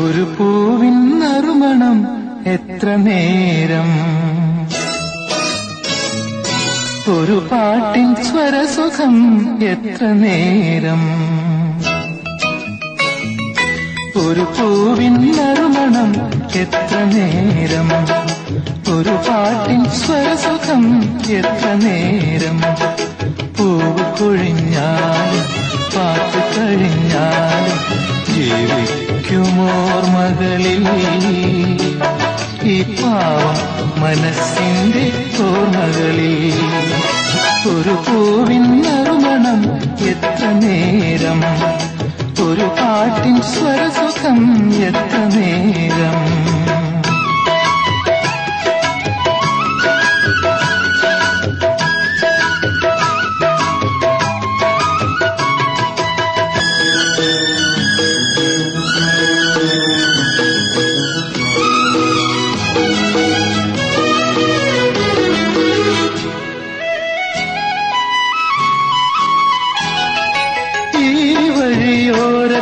ഒരു പൂവിൻ നറുമണം എത്ര നേരം, ഒരു പാട്ടിൻ സ്വരസുഖം എത്ര നേരം. ഒരു പൂവിൻ നറുമണം എത്ര നേരം, ഒരു പാട്ടിൻ സ്വരസുഖം എത്ര നേരം. പൂവ് കൊഴിഞ്ഞാലും പാട്ട് കഴിഞ്ഞാലും ജീവിക്കുമോർമകളിൽ ഈ പാവം മനസ്സിന്റെ ഓർമ്മകളിൽ. ഒരു പൂവിൻ നറുമണം എത്ര നേരം, ഒരു പാട്ടിൻ സ്വരസുഖം എത്ര നേരം.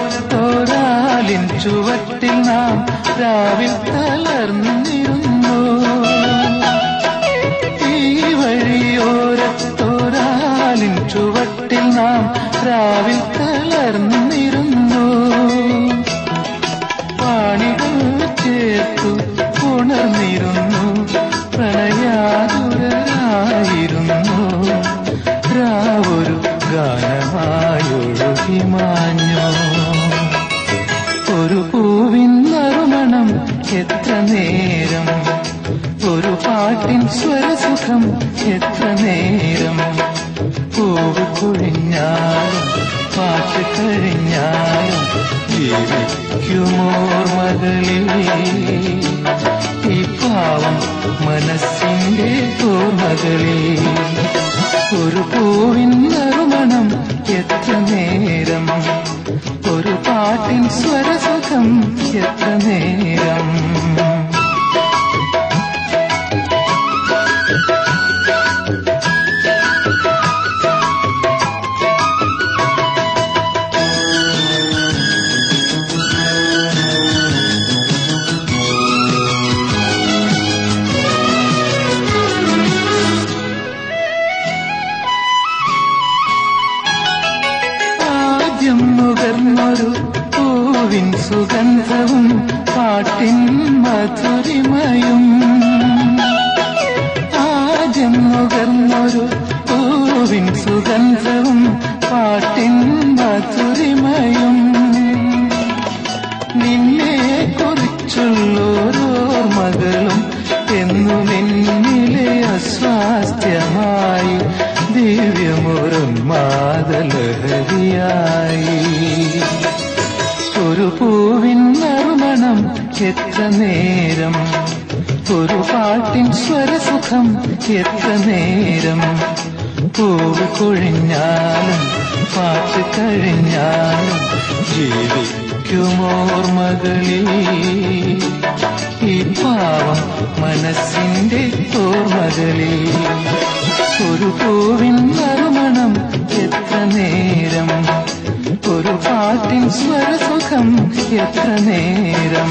വഴിയോരത്തോരാലിൻ ചുവട്ടിൽ നാം രാവിൽ തളർന്നിരുന്നു. ഈ വഴിയോരത്തോരാലിൻ ചുവട്ടിൽ നാം രാവിൽ തളർന്നിരുന്നു. പാണികൾ ചേർത്തു ഉണർന്നിരുന്നു, പ്രണയാതുരായിരുന്നു. രാവൊരു ഗാനമായൊഴുകി മാഞ്ഞു. ഒരു പൂവിൻ നറുമണം എത്ര നേരം, ഒരു പാട്ടിൻ സ്വരസുഖം എത്ര നേരം. പൂവ് കൊഴിഞ്ഞാലും പാട്ട് കഴിഞ്ഞാലും ജീവിക്കുമോർമകളിൽ ഈ പാവം മനസ്സിന്റെ ഓർമ്മകളിൽ. ഒരു പൂവിൻ നറുമണം എത്ര നേരം, ഒരു പാട്ടിൻ സ്വരസുഖം എത്ര നേരം. നുകർന്നൊരു പൂവിൻ സുഗന്ധവും പാട്ടിൻ മധുരിമയും. ആദ്യം നുകർന്നൊരു പൂവിൻ സുഗന്ധവും പാട്ടിൻ മധുരിമയും. നിന്നെ കുറിച്ചുള്ളോരോർമകളും എന്നും എന്നിലെ അസ്വാസ്ഥ്യമായി ദിവ്യമൊരുന്മാദലഹരിയായി. ഒരു പൂവിൻ നറുമണം എത്ര നേരം, ഒരു പാട്ടിൻ സ്വരസുഖം എത്ര നേരം. പൂവ് കൊഴിഞ്ഞാലും പാട്ട് കഴിഞ്ഞാലും ജീവിക്കുമോർമകളിൽ ഈ പാവം മനസ്സിന്റെ ഓർമ്മകളിൽ. ഒരു പൂവിൻ നറുമണം എത്ര നേരം, ഒരു പാട്ടിൻ സ്വരസുഖം എത്ര നേരം.